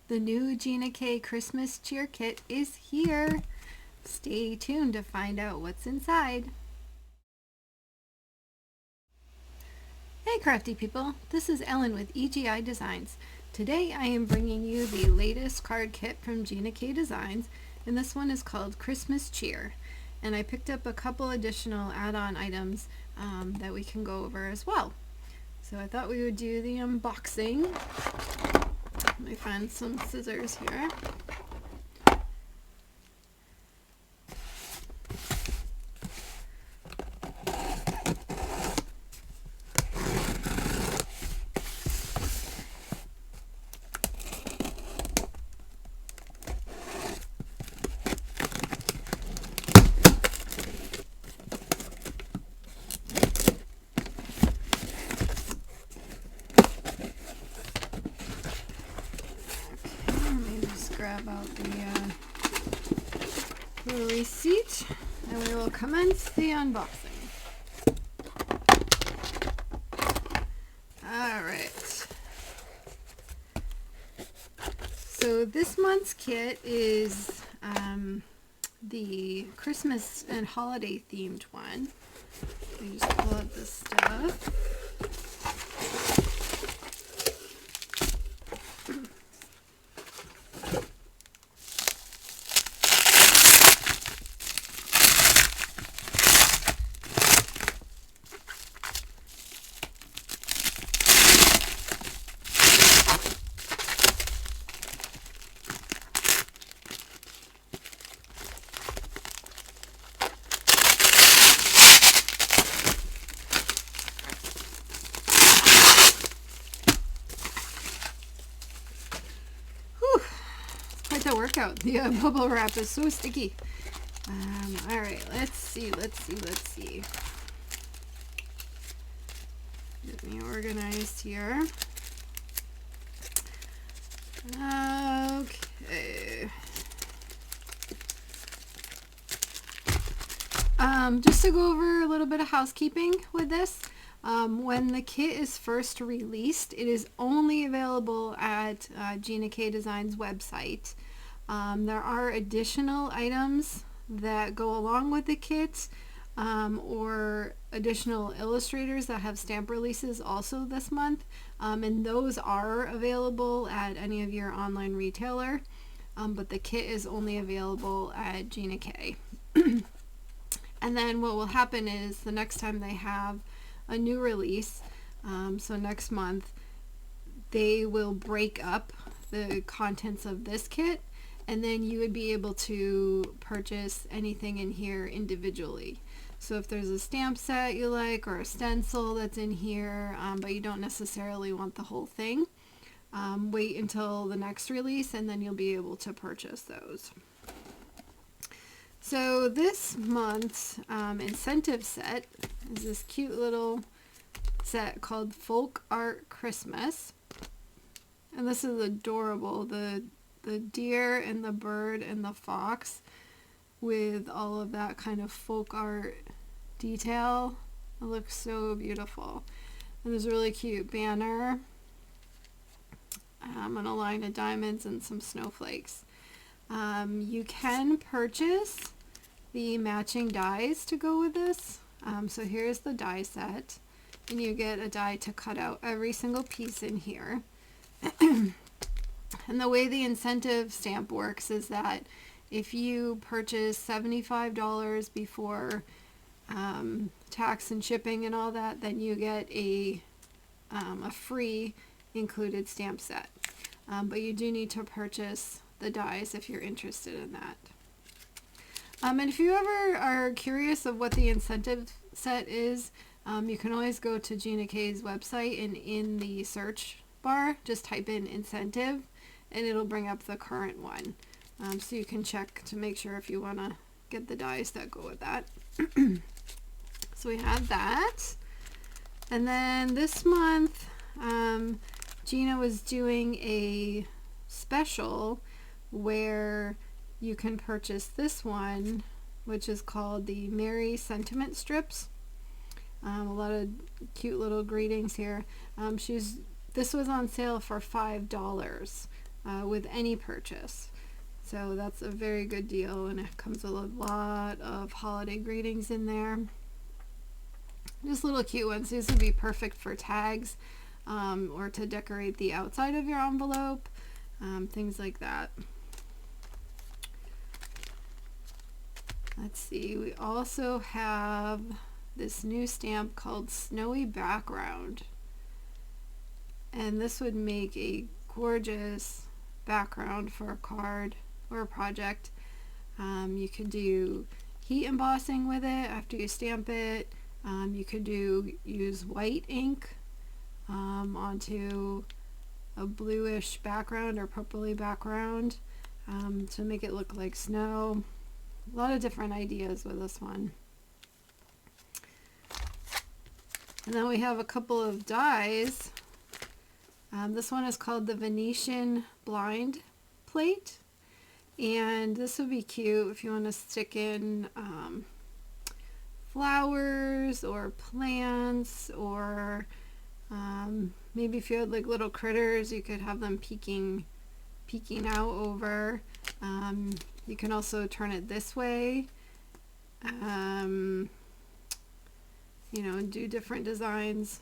The new Gina K Christmas cheer kit is here. Stay tuned to find out what's inside. Hey crafty people, this is Ellen with EGI Designs. Today I am bringing you the latest card kit from Gina K Designs, and this one is called Christmas Cheer. And I picked up a couple additional add-on items that we can go over as well. So I thought we would do the unboxing. Let me find some scissors here. Grab out the receipt and we will commence the unboxing. Alright, so this month's kit is the Christmas and holiday themed one. Let me just pull out this stuff. To workout. The bubble wrap is so sticky. All right, let's see. Get me organized here. Okay. Just to go over a little bit of housekeeping with this. When the kit is first released, it is only available at Gina K Designs website. There are additional items that go along with the kit, or additional illustrators that have stamp releases also this month, and those are available at any of your online retailer, but the kit is only available at Gina K. And then what will happen is the next time they have a new release, so next month, they will break up the contents of this kit, and then you would be able to purchase anything in here individually. So if there's a stamp set you like or a stencil that's in here, but you don't necessarily want the whole thing, wait until the next release and then you'll be able to purchase those. So this month's incentive set is this cute little set called Folk Art Christmas. And this is adorable. The deer and the bird and the fox with all of that kind of folk art detail. It looks so beautiful. And there's a really cute banner and a line of diamonds and some snowflakes. You can purchase the matching dies to go with this. So here's the die set, and you get a die to cut out every single piece in here. And the way the incentive stamp works is that if you purchase $75 before tax and shipping and all that, then you get a free included stamp set. But you do need to purchase the dies if you're interested in that. And if you ever are curious of what the incentive set is, you can always go to Gina K's website, and in the search bar, just type in incentive, and it'll bring up the current one. So you can check to make sure if you want to get the dies that go with that. So we have that. And then this month, Gina was doing a special where you can purchase this one, which is called the Merry Sentiment Strips. A lot of cute little greetings here. This was on sale for $5. with any purchase. So that's a very good deal, and it comes with a lot of holiday greetings in there. Just little cute ones. These would be perfect for tags or to decorate the outside of your envelope, things like that. Let's see, we also have this new stamp called Snowy Background, and this would make a gorgeous background for a card or a project. You could do heat embossing with it after you stamp it. You could use white ink onto a bluish background or purpley background to make it look like snow. A lot of different ideas with this one. And then we have a couple of dies. This one is called the Venetian blind plate, and this would be cute if you want to stick in flowers or plants, or maybe if you had like little critters, you could have them peeking out over. You can also turn it this way, you know, and do different designs.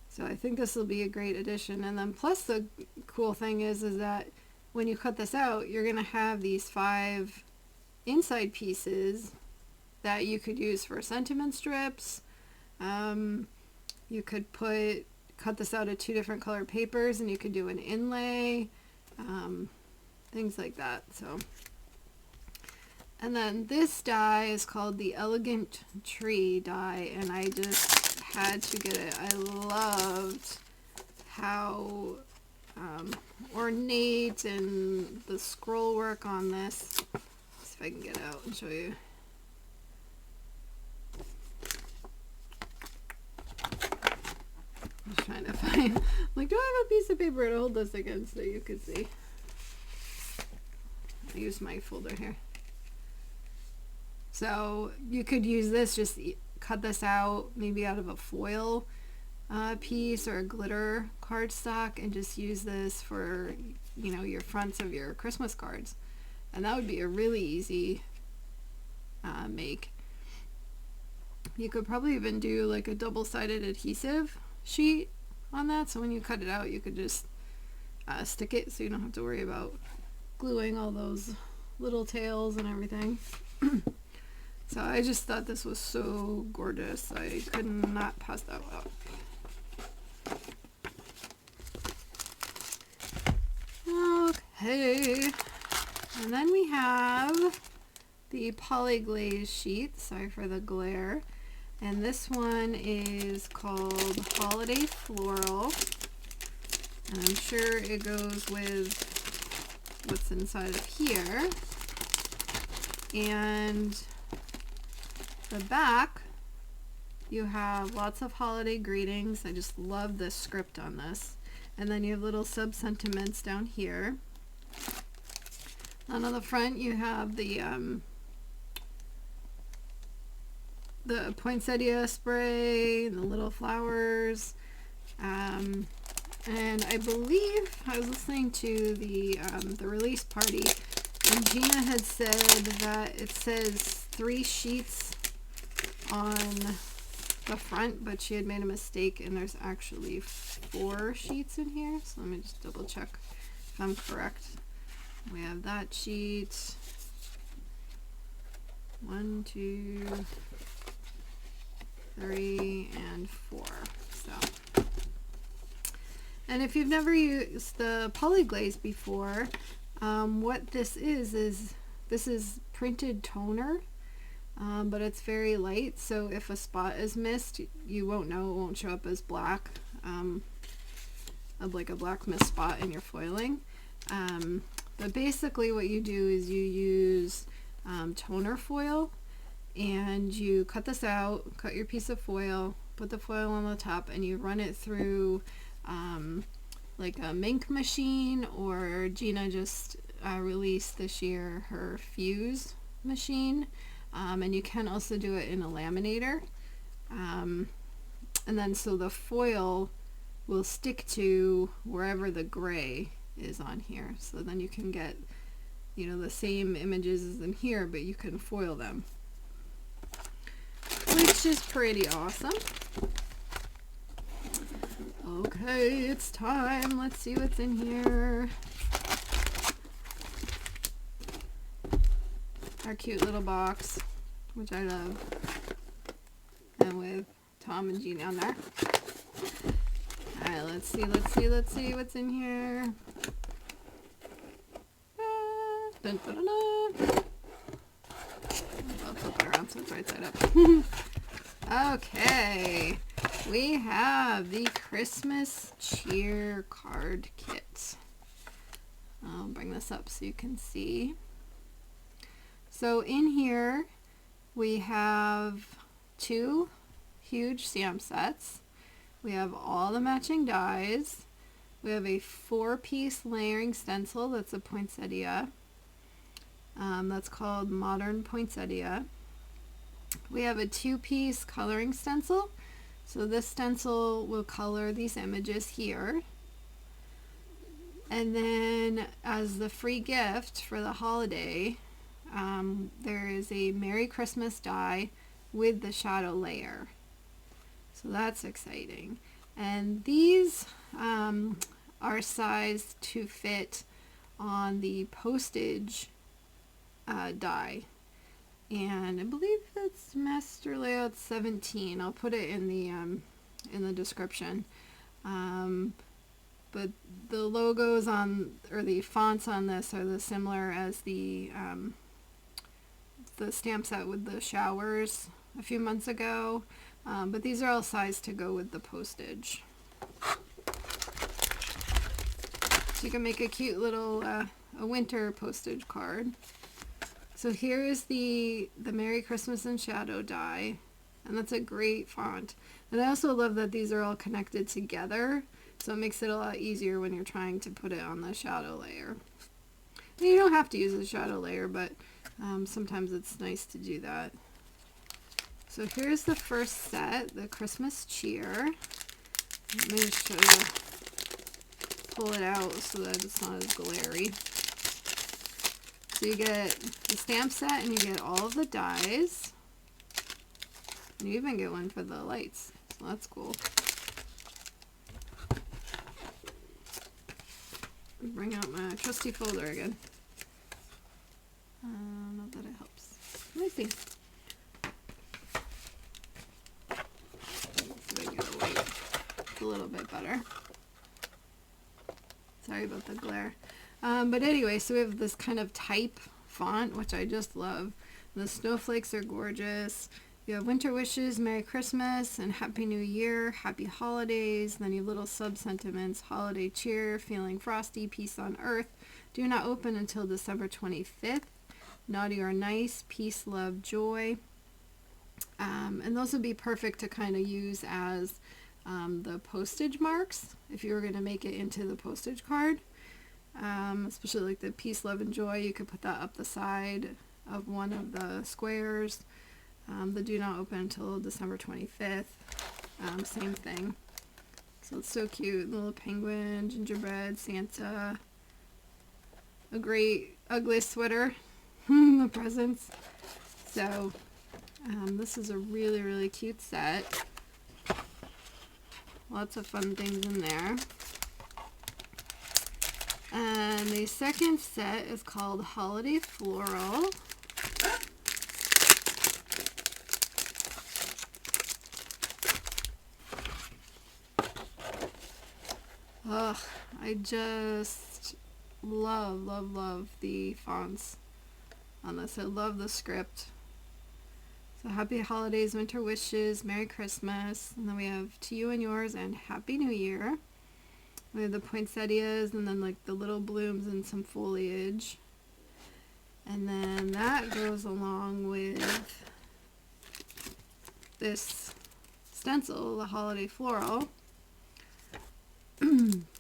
So I think this will be a great addition. And then plus the cool thing is that when you cut this out, you're going to have these 5 inside pieces that you could use for sentiment strips. You could cut this out of 2 different colored papers, and you could do an inlay, things like that. So, and then this die is called the Elegant Tree die, and I just had to get it. I loved how ornate and the scroll work on this. Let's see if I can get it out and show you. I'm just trying to find, like, do I have a piece of paper to hold this against so you could see? I use my folder here. So you could use this, just cut this out maybe out of a foil piece or a glitter cardstock, and just use this for, you know, your fronts of your Christmas cards, and that would be a really easy make. You could probably even do like a double-sided adhesive sheet on that, so when you cut it out you could just stick it, so you don't have to worry about gluing all those little tails and everything. So I just thought this was so gorgeous. I could not pass that up. Okay. And then we have the POLY-GLAZE sheet. Sorry for the glare. And this one is called Holiday Floral. And I'm sure it goes with what's inside of here. And the back, you have lots of holiday greetings. I just love the script on this. And then you have little sub-sentiments down here. And on the front you have the poinsettia spray and the little flowers. And I believe I was listening to the release party, and Gina had said that it says 3 sheets on the front, but she had made a mistake, and there's actually 4 sheets in here. So let me just double check if I'm correct. We have that sheet, 1, 2, 3, and 4. So, and if you've never used the POLY-GLAZE before, what this is this is printed toner. But it's very light, so if a spot is missed, you won't know. It won't show up as black, like a black mist spot in your foiling. But basically what you do is you use toner foil, and you cut this out, cut your piece of foil, put the foil on the top, and you run it through like a Mink machine, or Gina just released this year her Fuse machine. And you can also do it in a laminator, and then so the foil will stick to wherever the gray is on here. So then you can get, you know, the same images as in here, but you can foil them, which is pretty awesome. Okay, it's time. Let's see what's in here. Our cute little box, which I love, and with Tom and Gina on there. Alright, let's see what's in here. Dun, dun, dun, dun. I'll flip it around so it's right side up. Okay, we have the Christmas cheer card kit. I'll bring this up so you can see. So in here we have 2 huge stamp sets. We have all the matching dies. We have a 4-piece layering stencil that's a poinsettia. That's called Modern Poinsettia. We have a 2-piece coloring stencil. So this stencil will color these images here. And then as the free gift for the holiday, there is a Merry Christmas die with the shadow layer. So that's exciting. And these are sized to fit on the postage die. And I believe that's master layout 17. I'll put it in the description. But the logos on, or the fonts on this are the similar as the stamp set with the showers a few months ago. But these are all sized to go with the postage. So you can make a cute little a winter postage card. So here is the Merry Christmas and Shadow die, and that's a great font. And I also love that these are all connected together, so it makes it a lot easier when you're trying to put it on the shadow layer. And you don't have to use a shadow layer, but sometimes it's nice to do that. So here's the first set, the Christmas cheer. Let me just show you, pull it out so that it's not as glary. So you get the stamp set and you get all of the dies. And you even get one for the lights, so that's cool. Bring out my trusty folder again. Not that it helps. Let me see. A little bit better. Sorry about the glare. But anyway, so we have this kind of type font, which I just love. The snowflakes are gorgeous. You have winter wishes, Merry Christmas, and Happy New Year, Happy Holidays. And then you have little sub-sentiments, holiday cheer, feeling frosty, peace on earth, do not open until December 25th, naughty or nice, peace, love, joy. And those would be perfect to kind of use as the postage marks if you were going to make it into the postage card. Especially like the peace, love, and joy, you could put that up the side of one of the squares. The do not open until December 25th, same thing. So it's so cute. Little penguin, gingerbread, Santa, a great ugly sweater, the presents. So this is a really, really cute set. Lots of fun things in there. And the second set is called Holiday Floral. Ugh, I just love the fonts on this. I love the script. So Happy Holidays, Winter Wishes, Merry Christmas, and then we have To You and Yours and Happy New Year. We have the poinsettias and then like the little blooms and some foliage. And then that goes along with this stencil, the Holiday Floral.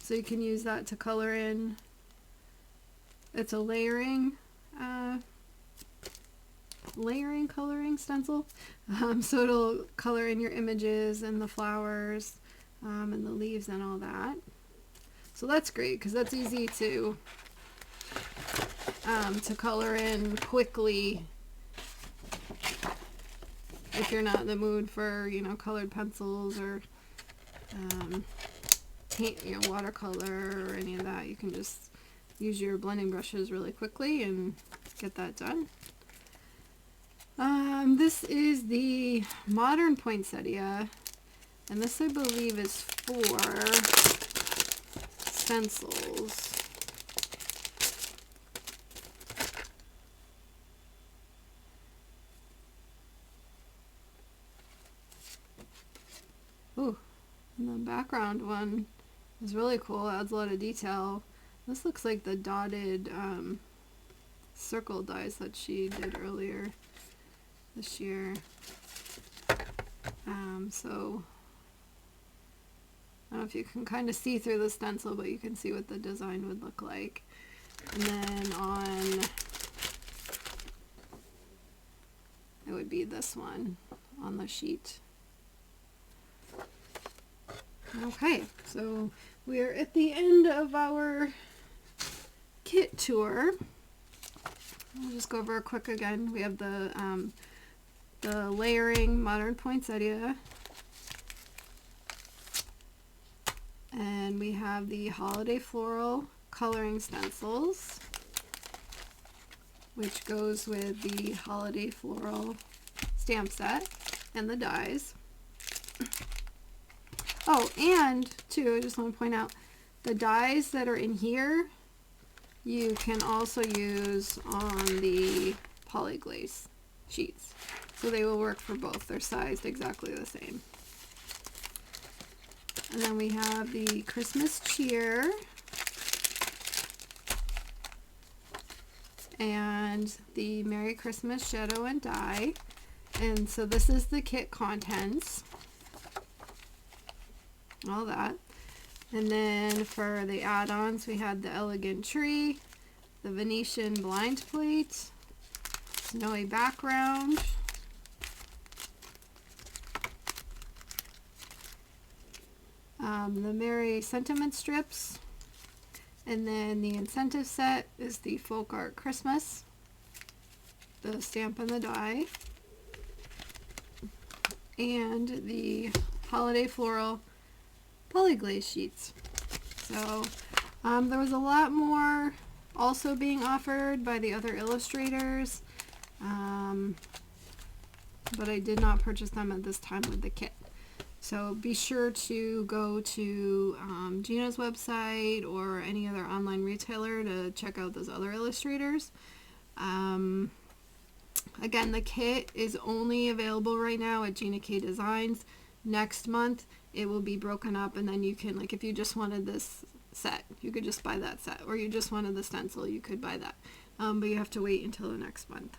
So you can use that to color in. It's a layering coloring stencil. So it'll color in your images and the flowers and the leaves and all that. So that's great because that's easy to color in quickly if you're not in the mood for, you know, colored pencils or paint, you know, watercolor or any of that. You can just use your blending brushes really quickly and get that done. This is the modern poinsettia, and this I believe is for stencils. Ooh, and the background one is really cool. It adds a lot of detail. This looks like the dotted circle dies that she did earlier this year. So I don't know if you can kind of see through the stencil, but you can see what the design would look like. And then on, it would be this one on the sheet. Okay, so we are at the end of our kit tour. I'll just go over it quick again. We have the layering modern poinsettia, and we have the holiday floral coloring stencils, which goes with the holiday floral stamp set and the dies. Oh, and too, I just want to point out the dies that are in here you can also use on the POLY-GLAZE sheets. So they will work for both. They're sized exactly the same. And then we have the Christmas cheer and the Merry Christmas shadow and die. And so this is the kit contents. All that. And then for the add-ons, we had the elegant tree, the Venetian blind plate, snowy background, the Merry sentiment strips, and then the incentive set is the folk art Christmas, the stamp and the die, and the holiday floral POLY-GLAZE sheets. So there was a lot more also being offered by the other illustrators, but I did not purchase them at this time with the kit. So be sure to go to Gina's website or any other online retailer to check out those other illustrators. Again, the kit is only available right now at Gina K Designs. Next month it will be broken up, and then you can, like, if you just wanted this set, you could just buy that set, or you just wanted the stencil, you could buy that, but you have to wait until the next month.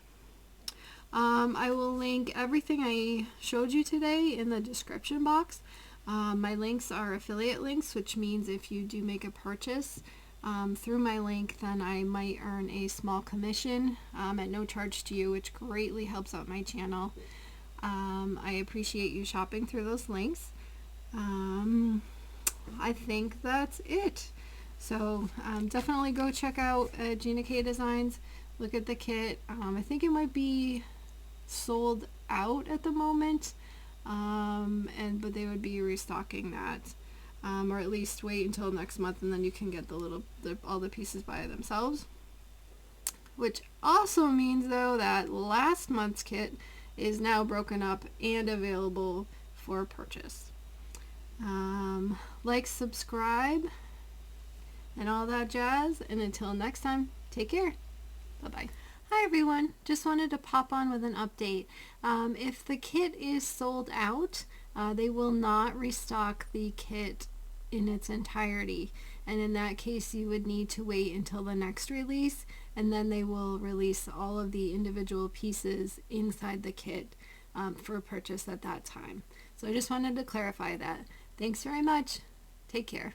I will link everything I showed you today in the description box. My links are affiliate links, which means if you do make a purchase through my link, then I might earn a small commission at no charge to you, which greatly helps out my channel. I appreciate you shopping through those links. I think that's it. So definitely go check out Gina K Designs. Look at the kit. I think it might be sold out at the moment, but they would be restocking that, or at least wait until next month, and then you can get all the pieces by themselves. Which also means, though, that last month's kit is now broken up and available for purchase. Like, subscribe, and all that jazz, and until next time, take care. Bye-bye. Hi everyone, just wanted to pop on with an update. If the kit is sold out, they will not restock the kit in its entirety, and in that case you would need to wait until the next release, and then they will release all of the individual pieces inside the kit for purchase at that time. So I just wanted to clarify that. Thanks very much. Take care.